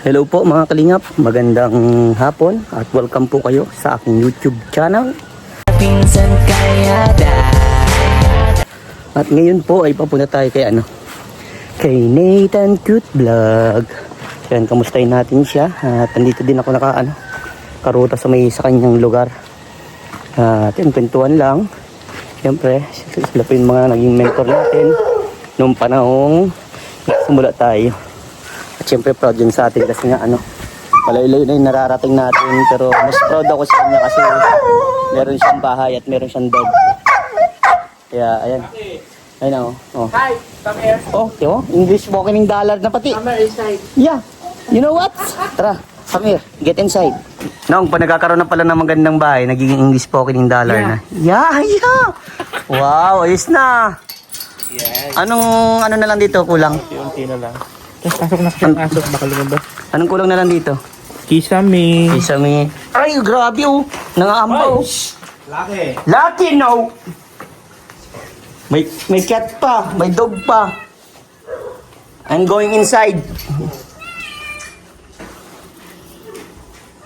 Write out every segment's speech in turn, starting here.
Hello po mga kalingap, magandang hapon at welcome po kayo sa aking YouTube channel. Pinsan kaya At ngayon po ay papunta tayo kay Nathan Cute Vlog. Yan, kamustahin natin siya. At andito din ako karuta sa kanyang lugar. At yun, kwentuhan lang. Siyempre, sila po yung mga naging mentor natin noong panahong simula tayo. At siyempre proud yun sa atin kasi malayo-layo na yung nararating natin. Pero mas proud ako sa kanya kasi meron siyang bahay at meron siyang dog. Kaya ayan. Ayun oh. Hi, come here. Oh, English spoken dollar na pati. Come here inside. Yeah. You know what? Tara, come here. Get inside. Noong pa nagkakaroon na pala ng magandang bahay, naging English spoken dollar na. Yeah. Wow, ayos na. Yes. Anong na lang dito kulang? Unti na lang. Pasok na siya, pasok. Baka lumabas. Anong kulang na lang dito? Kisame. Kisame. Ay, grabe oh. Nangaambaw. Laki. Lucky no. May cat pa, may dog pa. I'm going inside.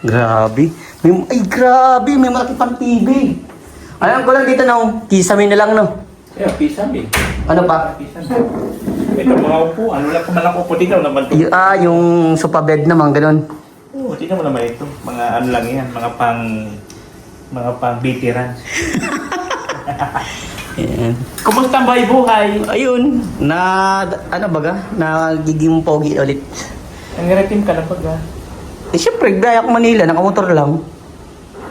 Grabe. Grabe, may malaki pang TV. Alam ko lang dito kisame na lang Yeah, kisame. Ano pa? Kisame. Ito mga upo. Ano lang kung malang upo. Tignan naman ito. Yung sofa bed naman, ganun. Oo, tignan mo naman ito. Mga ano lang yan. Mga pang veterans. Yan. Kumusta ang buhay? Ayun, nagiging pogi ulit. Nangiretim ka na pag Siyempre, gaya ko Manila, nakamotor lang.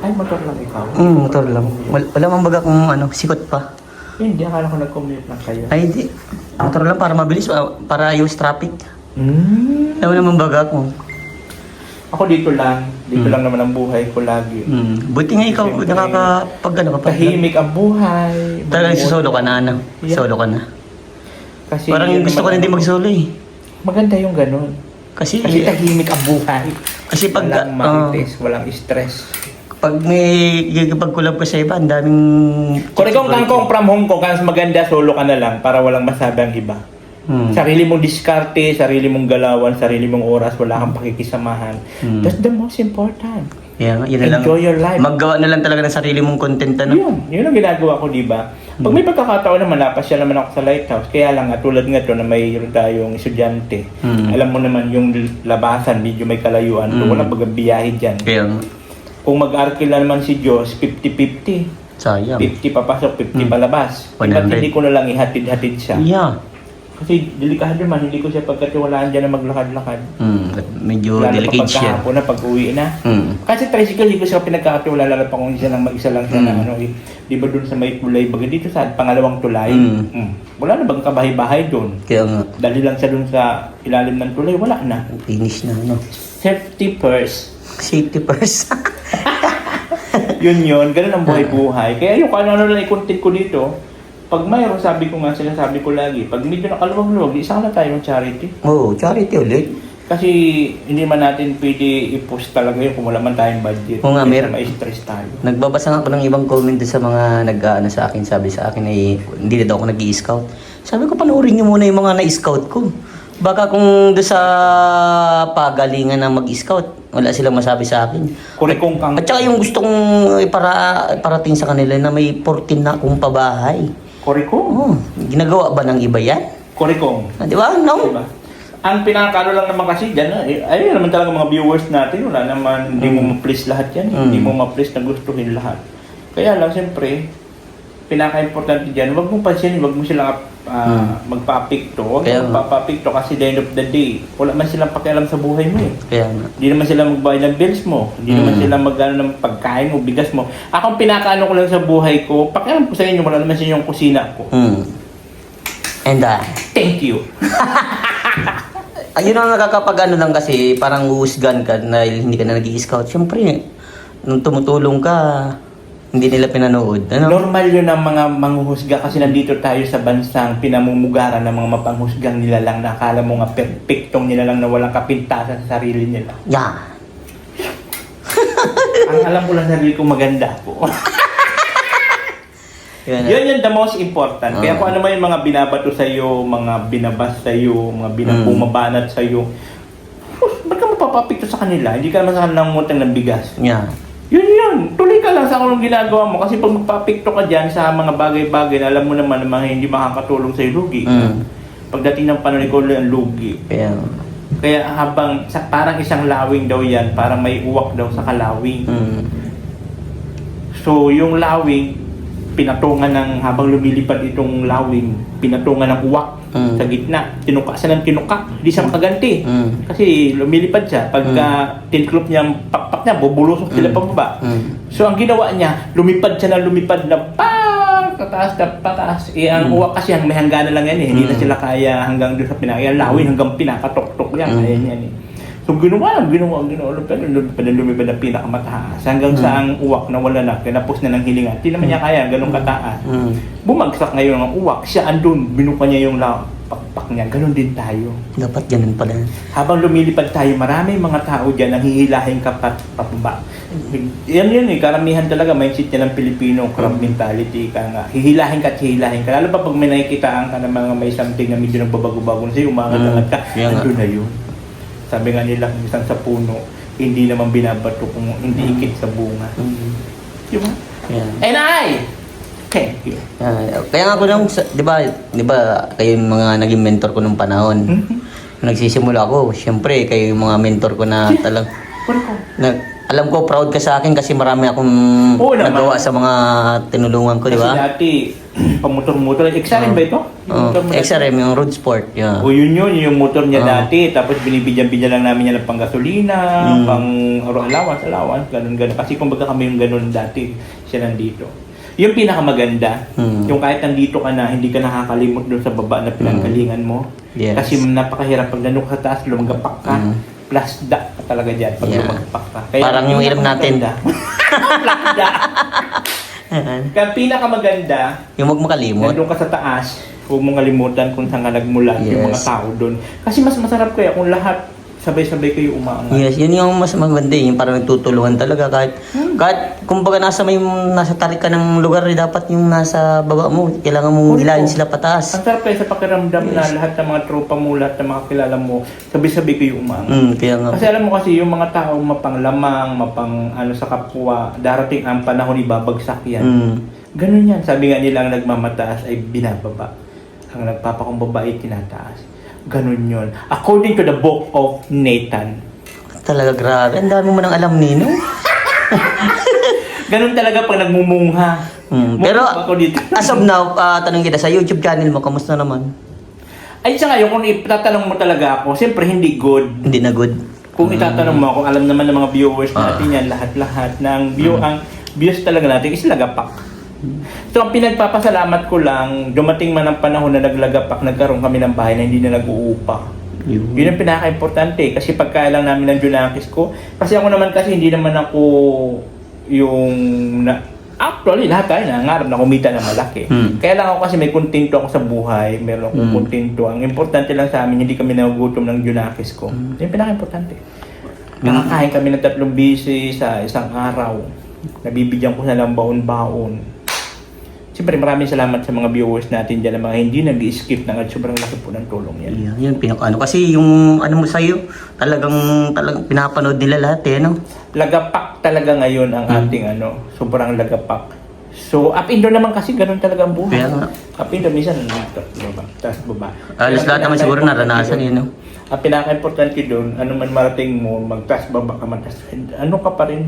ay, motor lang ikaw. Motor lang. Wala mang baga kung sikot pa. Hindi, akala ko nag-commute lang kayo. Ay, di. Motor lang para mabilis, para ayos traffic. Wala naman baga kung. Ako dito lang. Dito lang naman ang buhay ko lagi. Buti nga ikaw, Tahimik ang buhay. Talagang solo ka na, Yeah. Solo ka na. Kasi Parang gusto ko na din mag-solo eh. Maganda yung ganun. Kasi tahimik ang buhay. Kasi pag Walang marites, walang stress. pag may gigipag-collab ka sa iba, ang daming... Kung ikaw kangkong from Hong Kong, kasi maganda, solo ka na lang para walang masabi ang iba. Sarili mong diskarte, sarili mong galawan, sarili mong oras, wala kang pakikisamahan. That's the most important. Yeah, yun na lang. Enjoy your life. Maggawa na lang talaga ng sarili mong content Yun ang ginagawa ko, di ba? Pag may pagkakataon naman, napasya naman ako sa Lighthouse. Kaya lang, tulad nga to na mayroon tayong estudyante. Alam mo naman, yung labasan, medyo may kalayuan. So, walang biyahe dyan. Kaya Kung mag-arkila naman si Diyos, 50-50. sayang. 50 papasok, 50 palabas. 100. Ba't hindi ko na lang ihatid-hatid siya? Yeah. Kasi delikado naman, hindi ko siya pagkatiwalaan dyan na maglakad-lakad. Medyo Lalo delicate pa siya. pagkahapon na, pag-uwi na. Kasi tricycle, hindi ko siya pinagkakatiwala, lalo pa kung mag-isa lang siya na di ba dun sa may tulay, baga dito sa pangalawang tulay, wala na bang kabahay-bahay dun? Kaya nga, Dali lang siya dun sa ilalim ng tulay, wala na. finish na Safety first. Safety first. Yun, ganun ang buhay-buhay. Kaya yung ano lang i-content ko dito, pag mayroon, sinasabi ko lagi, pag medyo nakaluwag-luwag, isa na tayo ng charity. Charity ulit. Kasi hindi man natin pwede i-post talaga yun kung wala man tayong budget. Oo nga, may stress tayo. Nagbabasa nga ako ng ibang comment sa mga sa akin, sabi sa akin ay hindi na daw ako nag-i-scout. Sabi ko, panoorin niyo muna yung mga na-scout ko. Baka kung doon sa pagalingan na mag-scout, wala silang masabi sa akin. Kurikong kang... At saka yung gusto kong iparating sa kanila na may 14 na akong pabahay. Kurikong? Ginagawa ba ng iba yan? Kurikong. Di ba? No? Diba? Ang pinakano lang naman kasi dyan, ayun naman talaga mga viewers natin, wala naman, hindi mo ma-please lahat yan. Hindi mo ma-please na gustuhin lahat. Kaya lang, siyempre, pinaka-importante dyan, huwag mong pansinin, huwag mo silang magpa-apekto. Huwag mo magpa-apekto kasi the end of the day, wala man silang pakialam sa buhay mo eh. Kaya nga. Hindi naman sila magbayad ng bills mo. Hindi naman sila magano ng pagkain mo, bigas mo. Ako, pinakaano ko lang sa buhay ko, pakialam ko sa inyo, wala naman sa inyong kusina ko. And thank you. Ayun ang nakakapag lang kasi parang uhusgan ka na hindi ka na nag-i-scout. Siyempre, nung tumutulong ka, hindi nila pinanood. Normal yun ang mga manghuhusga kasi nandito tayo sa bansang pinamumugaran ng mga mapanghusgang nila lang na akala mo nga perfectong nila lang na walang kapintasan sa sarili nila. Yeah. Ang alam ko lang sa sarili ko maganda po. Yun the most important. Kaya kung ano man yung mga binabato sa'yo, mga binabas sa'yo, mga binabumabanat sa'yo, ba't ka papapikto sa kanila, hindi ka naman sa kanila ngutang ng bigas. Yeah. Yun. Tuloy ka lang sa kung ginagawa mo. Kasi pag magpapikto ka dyan sa mga bagay-bagay na alam mo naman na mga hindi makakatulong sa'yo, lugi. Pagdating ng panahon, ikaw lang ang lugi. Kaya habang parang isang lawing daw yan, parang may uwak daw sa kalawing. So yung lawing, pinatungan ng, habang lumilipad itong lawing, pinatungan ng uwak sa gitna. Tinuka siya ng tinuka, hindi siya makaganti. Kasi lumilipad siya. Pagka tinklop niya ang pakpak niya, bubulusok sila pababa. So ang ginawa niya, lumipad siya na lumipad na pataas na pataas. Ang uwak kasi may hangganan lang yan eh. Hindi na sila kaya hanggang doon sa pinaka. Lawin hanggang pinakatok-tok yan. Kaya yan eh. So ginawa, lumipad na pinakamataas. Hanggang sa ang uwak na wala na, kinapos na ng hilingan. Hindi naman niya kaya, ganun kataas. Bumagsak ngayon ang uwak. Siya andun, binuka niya yung pakpak niya. Ganun din tayo. Dapat ganun pala. Habang lumilipad tayo, marami mga tao dyan ang hihilahin ka papaba. Yan eh, karamihan talaga mindset niya ng Pilipino, crab mentality ka nga. Hihilahin ka at hihilahin ka. Lalo pa pag may nakikitaan ka ng mga may something na medyo nagbabago-bago na sa'yo, umangat-angat ka, andun na yun. Sabi nga nila, minsan sa puno, hindi naman binabato kung hindi ikit sa bunga. Diba? And thank you. Kaya nga ako nung, di ba kayo yung mga naging mentor ko nung panahon. Nagsisimula ako, syempre kayo yung mga mentor ko na talang, alam ko proud ka sa akin kasi marami akong nagawa sa mga tinulungan ko, di ba? Kasi dati, pamotor-motor. XRM ba ito? XRM, yung road sport. Yeah. O yun yung motor niya dati. Tapos binibigyan lang namin niya ng panggasolina, pang allowance, ganun. Kasi kumbaga kami yung ganun dati, siya nandito. Yung pinakamaganda, yung kahit nandito ka na, hindi ka nakakalimot doon sa baba na pinanggalingan mo. Yes. Kasi napakahirap pag nandun ka sa taas, lumagapak ka. Plasda ka talaga dyan pag lumagapak ka. Kaya, parang yung ilm natin. Plasda. Kaya pinakamaganda, yung huwag makalimot. nandun ka sa taas, huwag mong kalimutan kung saan ka nagmula yung mga tao doon. Kasi mas masarap kaya kung lahat sabay-sabay kayo umaangat. Yes, yun yung mas maganda yung parang nagtutulungan talaga kahit kumbaga nasa tarik ka ng lugar dapat yung nasa baba mo kailangan mong hilahin sila pataas. Ang sarap kayo sa pakiramdam na lahat ng mga tropa mo, lahat ng mga kilala mo, sabay-sabay kayo umaangat. Kaya nga. Kasi alam mo kasi yung mga tao mapanglamang, sa kapwa, darating ang panahon ibabagsak yan. Ganun yan. Sabi nga nila ang nagmamataas ay binababa. Ang nagpapakumbaba ay tinataas. Ganun yun. According to the book of Nathan. Talaga grabe. Ang dami mo nang alam, Nino. Ganun talaga pag nagmumungha. Pero as of now, tanong kita, sa YouTube channel mo, kamusta naman? Ay, sa ngayon, kung itatanong mo talaga ako, siyempre hindi good. Hindi na good. Kung itatanong mo ako, alam naman ng mga viewers natin yan, lahat-lahat ng ang views talaga natin is lagapak. So, ang pinagpapasalamat ko lang, dumating man ang panahon na naglagapak, nagkaroon kami ng bahay na hindi na nag-uupa. Yun ang pinaka-importante. Kasi pagkailang namin ng Junakis ko, kasi ako naman kasi hindi naman ako actually, lahat tayo nangarap na kumita na malaki. Kaya lang ako kasi may kontento ako sa buhay, meron akong kontento. Ang importante lang sa amin, hindi kami nagugutom ng Junakis ko. Yun yung pinaka-importante. Nakakain kami ng 3 beses sa isang araw. Nabibigyan ko sa lang baon-baon. Siyempre maraming salamat sa mga viewers natin dyan na mga hindi nag-skip na sobrang laki po ng tulong yan. Yan pinakaano. Kasi yung mo sa'yo, talagang pinapanood nila lahat no? Lagapak talaga ngayon ang ating sobrang lagapak. So, up and down naman kasi ganun talaga ang buhay. Up and down, minsan taas baba. Alas lahat naman siguro naranasan yun, no? Ang pinaka-importante doon, ano man marating mo, magtaas baba ka, ano ka pa rin,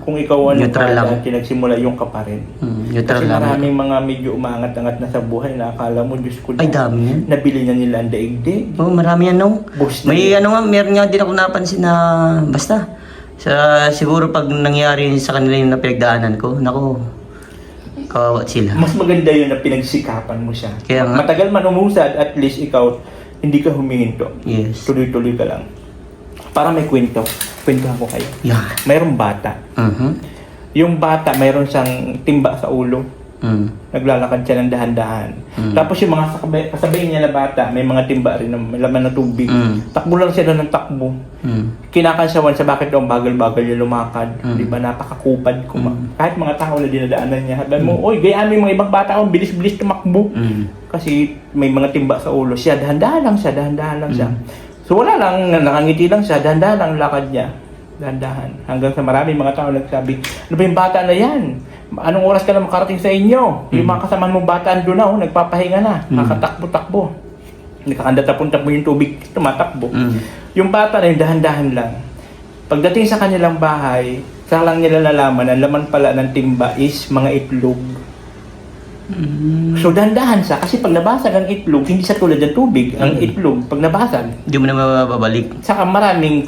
kung ikaw neutral lang. Nagsimula yung ka pa rin. Neutral kasi lang. maraming mga medyo umaangat-angat na sa buhay na akala mo, Diyos ko, ay dami yan. Nabili na nila ang daigdig. Marami yan, no? May meron nga din ako napansin na, basta, siguro pag nangyari sa kanila yung napinagdaanan ko, nako, kawawa sila. Mas maganda yun na pinagsikapan mo siya. Kaya nga. Matagal man umusad, at least ikaw, hindi ka humihinto. Yes. Tuloy-tuloy ka lang. Para may kwento. Kwentuhan ko kayo. Yeah. Mayroong bata. Yung bata, mayroon siyang timba sa ulo. Naglalakad siya ng dahan-dahan. Tapos yung mga kasabay niya na bata, may mga timba rin na may laman na tubig. Takbo lang siya doon ng takbo. Kinakansawan sa bakit daw bagal-bagal yung lumakad. Di ba? Napakakupad. Kahit mga tao na dinadaanan niya. Sabi mo, oy, gayaan mo yung mga ibang bata ko, bilis-bilis tumakbo. Kasi may mga timba sa ulo siya. Dahan-dahan lang siya. So wala lang, nakangiti lang siya, dahan-dahan ang lakad niya. Dahan-dahan. Hanggang sa maraming mga tao nagsabi, ano ba yung bata na yan? Anong oras ka na makarating sa inyo? Yung mga kasamahan mong bata doon na, nagpapahinga na, kakatakbo-takbo. Nakakanda-tapon-tapon yung tubig, tumatakbo. Yung bata na yung dahan-dahan lang. Pagdating sa kanilang bahay, saka lang nila nalaman, ang laman pala ng timba is mga itlog. So dahan-dahan siya kasi pag nabasag ang itlog, hindi sa tulad ng tubig, ang itlog pag nabasag, Hindi mo na mababalik. saka maraming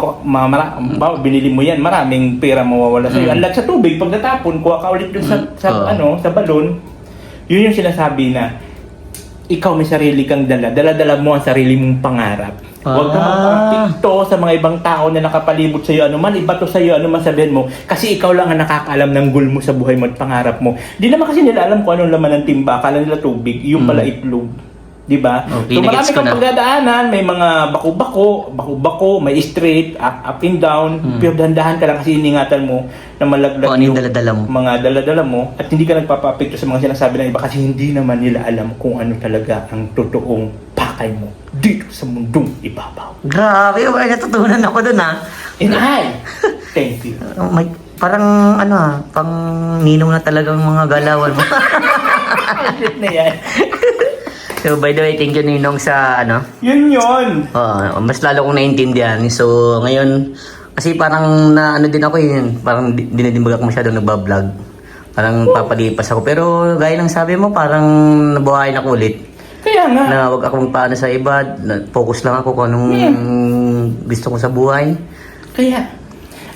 binili mo yan, maraming pera mawawala sa iyo. Unlike sa tubig, pag natapon, kuha ka ulit dun sa balon, yun yung sinasabi na ikaw may sarili kang dala mo ang sarili mong pangarap. Huwag ka magpapikto sa mga ibang tao na nakapalibot sa iyo, anuman ibato sa iyo, anuman sabihin mo, kasi ikaw lang ang nakakaalam ng goal mo sa buhay mo at pangarap mo. Di naman kasi nila alam kung anong laman ng timba, akala nila tubig, yung pala itlog. Di ba? Okay, so marami kang pagdadaanan, may mga bako-bako, may straight, up and down, pero dahan-dahan ka lang kasi iningatan mo na malaglag Kung ano yung dala-dala mo. mga dala-dala mo at hindi ka nagpapapikto sa mga sinasabi ng iba kasi hindi naman nila alam kung ano talaga ang totoong pakay mo dito sa mundong ibabaw. Grabe, may natutunan ako dun And I, thank you. Parang pang ninong na talagang mga galawan mo. Shit na yan. So by the way, thank you Ninong sa Yun yun. mas lalo kong naintindihan. So ngayon, kasi parang din ako yun. Parang dinadimbag ako masyadong nagbablog. Parang papalipas ako. Pero gaya ng sabi mo, parang nabuhayin ako ulit. Kaya nga. Na wag akong paano sa iba. Focus lang ako kung anong gusto ko sa buhay. Kaya.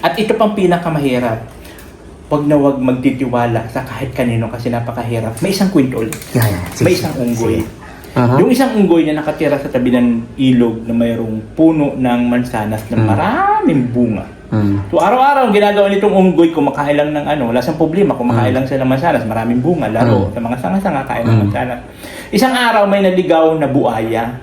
At ito pang pinakamahirap. Wag na wag magtitiwala sa kahit kanino kasi napakahirap. May isang kwento ulit. May isang unggoy. Yung isang unggoy na nakatira sa tabi ng ilog na mayroong puno ng mansanas na maraming bunga. So araw-araw ang ginagawa nitong unggoy, kumakain lang ng wala siyang problema, kumakain lang siya ng mansanas, maraming bunga, laro, sa mga sanga-sanga, kain ng mansanas. Isang araw may naligaw na buaya.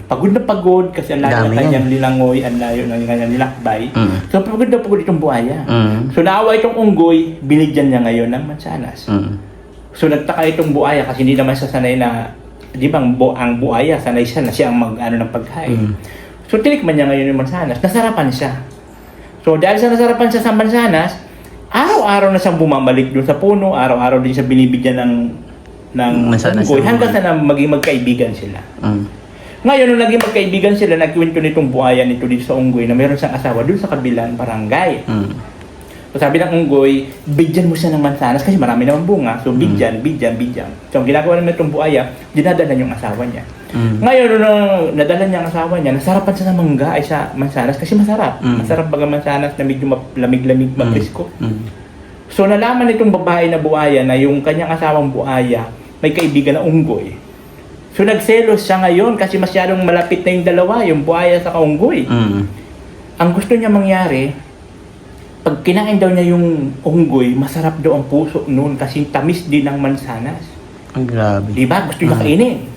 Pagod na pagod kasi ang layo ng kanyang lilangoy, ang layo ng kanyang nilakbay. So pagod na pagod itong buaya. So naawa itong unggoy, binigyan niya ngayon ng mansanas. So nagtaka itong buaya kasi hindi naman siya sanay na, di ba ang buaya, sanay siya na siya ang ng pagkain. So tinikman niya ngayon yung mansanas, nasarapan siya. So dahil sa nasarapan siya sa mansanas, araw-araw na siyang bumabalik doon sa puno, araw-araw din siya binibigyan ng unggoy hanggang sa maging magkaibigan sila. Ngayon, nung naging magkaibigan sila, nagkwento nitong buhaya nito dito sa unggoy na meron siyang asawa doon sa kabilang barangay. So sabi ng unggoy, bigyan mo siya ng mansanas kasi marami naman bunga. So bigyan. So ang ginagawa naman itong buhaya, dinadala yung asawa niya. Ngayon, nung nadala niya ang asawa niya, nasarapan siya ng mangga ay sa mansanas kasi masarap. Masarap baga mansanas na medyo lamig-lamig, mapresko. So nalaman nitong babae na buhaya na yung kanyang asawang buhaya may kaibigan na unggoy. So nagselos siya ngayon kasi masyadong malapit na yung dalawa, yung buhaya sa kaunggoy. Ang gusto niya mangyari, pag kinain daw niya yung unggoy, masarap daw ang puso noon kasi tamis din ng mansanas. Ang grabe. Diba? Gusto niya kainin.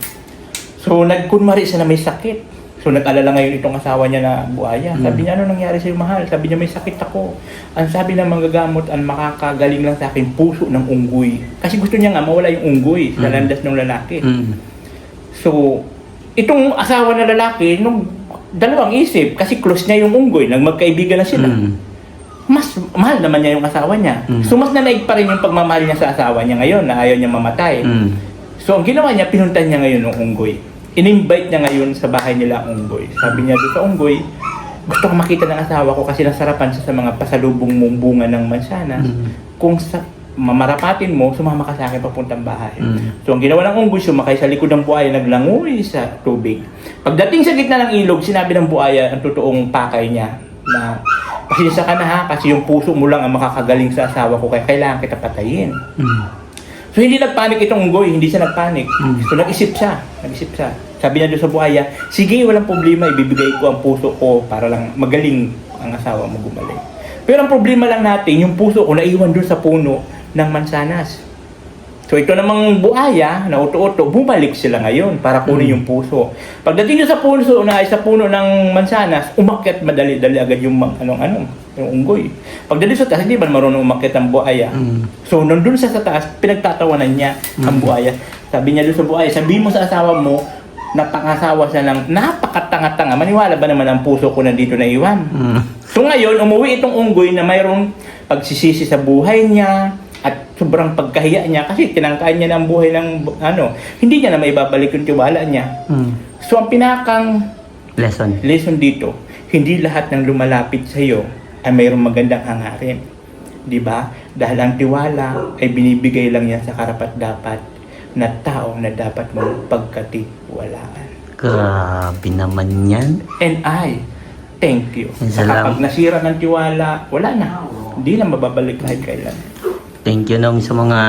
So nagkunwari siya na may sakit. So nag-alala ngayon itong asawa niya na buhaya. Sabi niya, ano nangyari sa'yo mahal? Sabi niya, may sakit ako. Ang sabi ng manggagamot, ang makakagaling lang sa akin, puso ng unggoy. Kasi gusto niya nga mawala yung unggoy sa landas ng lalaki. So, itong asawa na lalaki, nung dalawang isip, kasi close niya yung unggoy, magkaibigan na sila. Mas mahal naman niya yung asawa niya. So, mas nanaig pa rin yung pagmamahal niya sa asawa niya ngayon na ayaw niya mamatay. So, ang ginawa niya, pinuntan niya ngayon ng unggoy. In-invite niya ngayon sa bahay nila ang unggoy. Sabi niya doon sa unggoy, gusto ko makita ng asawa ko kasi nasarapan siya sa mga pasalubong mong bunga ng mansanas. Kung mamarapatin mo, sumama ka sa akin papuntang bahay. So, ang ginawa ng unggoy, sumakay sa likod ng buhaya, naglangoy sa tubig. Pagdating sa gitna ng ilog, sinabi ng buhaya ang totoong pakay niya na pasensya ka na ha, kasi yung puso mo lang ang makakagaling sa asawa ko, kaya kailangan kita patayin. So, hindi nagpanik itong unggoy, hindi siya nagpanik. So, nag-isip siya. Sabi niya doon sa buhaya, sige, walang problema, ibibigay ko ang puso ko para lang magaling ang asawa mo gumaling. Pero ang problema lang natin, yung puso ko naiwan doon sa puno ng mansanas. So ito namang buhaya, na uto-uto, bumalik sila ngayon para kunin yung puso. Pagdating sa puno ng mansanas, umakyat madali-dali agad yung yung unggoy. Pagdating sa taas, hindi ba marunong umakyat ang buhaya? So nandun sa taas, pinagtatawanan niya ang buhaya. Sabi niya doon sa buhaya, sabihin mo sa asawa mo, napangasawa siya ng napakatanga-tanga. Maniwala ba naman ang puso ko nandito na iwan? So ngayon, umuwi itong unggoy na mayroong pagsisisi sa buhay niya at sobrang pagkahiya niya kasi tinangkain niya ng buhay ng hindi niya na maibabalik yung tiwala niya. So ang pinakang lesson dito, hindi lahat ng lumalapit sa iyo ay mayroong magandang hangarin. 'Di ba? Dahil ang tiwala ay binibigay lang yan sa karapat-dapat na tao na dapat mong pagkatiwalaan. Grabe naman yan. And I thank you. Salamat. Kapag nasira ng tiwala, wala na. Hindi na mababalik kahit kailan. Thank you nung sa mga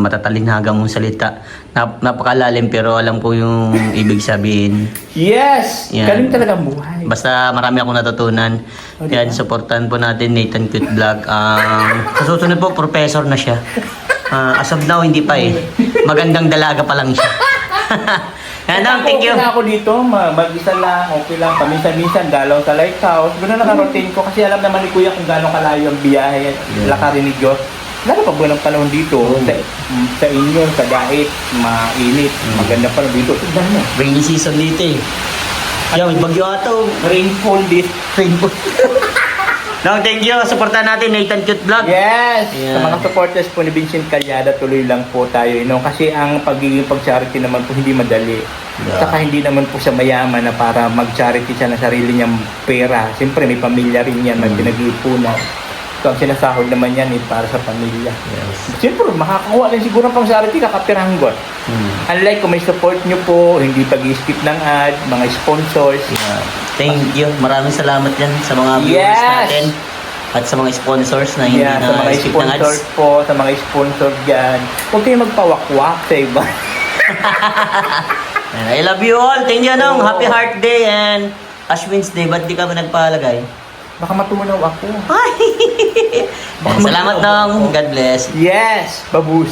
matatalinhaga mong salita. Napakalalim pero alam ko yung ibig sabihin. Yes! Yan. Galing talaga ang buhay. Basta marami akong natutunan. Yan, supportan po natin Nathan Cute Vlog. Sa susunod po, professor na siya. As of now, hindi pa eh. Magandang dalaga pa lang siya. Yan, thank you. Okay na ako dito, mag-isa lang, okay lang. Paminsan-minsan, galaw sa lighthouse. Ganoon na routine ko kasi alam naman ni Kuya kung gaano kalayo ang biyahe at lakarin ni Diyos. Lalo pa buwan ng panahon dito, sa inyo, sa dait, mainit, maganda pa lang dito. Tignan mo. Rainy season dito eh. Yan, may bagyo ato. Rainfall this. Rainbow. No, thank you. Supportan natin Nathan Cute Vlog. Yes! Yeah. Sa mga supporters po ni Vincent Calyada, tuloy lang po tayo. Kasi ang pagiging pag-charity naman po hindi madali. Yeah. Saka hindi naman po siya mayaman na para mag-charity siya ng sarili niyang pera. Siyempre may pamilya rin yan, may pinag-iipunan. So ang sinasahod naman yan para sa pamilya. Yes. Siyempre, makakakuha rin siguro ng pang-charity, kakapiranggot. Unlike kung may support nyo po, hindi pag-skip ng ad, mga sponsors. Yeah. Thank you. Maraming salamat yan sa mga viewers natin. At sa mga sponsors na hindi Sa mga na-skip ng ads. sponsors po, sa mga sponsor dyan. Huwag kayo magpawakwak sa iba. I love you all. Thank you, Nong. Happy Heart Day and Ash Wednesday. Ba't di ka ba nagpalagay? Baka matunaw ako. Salamat, Nong. God bless. Yes, babus.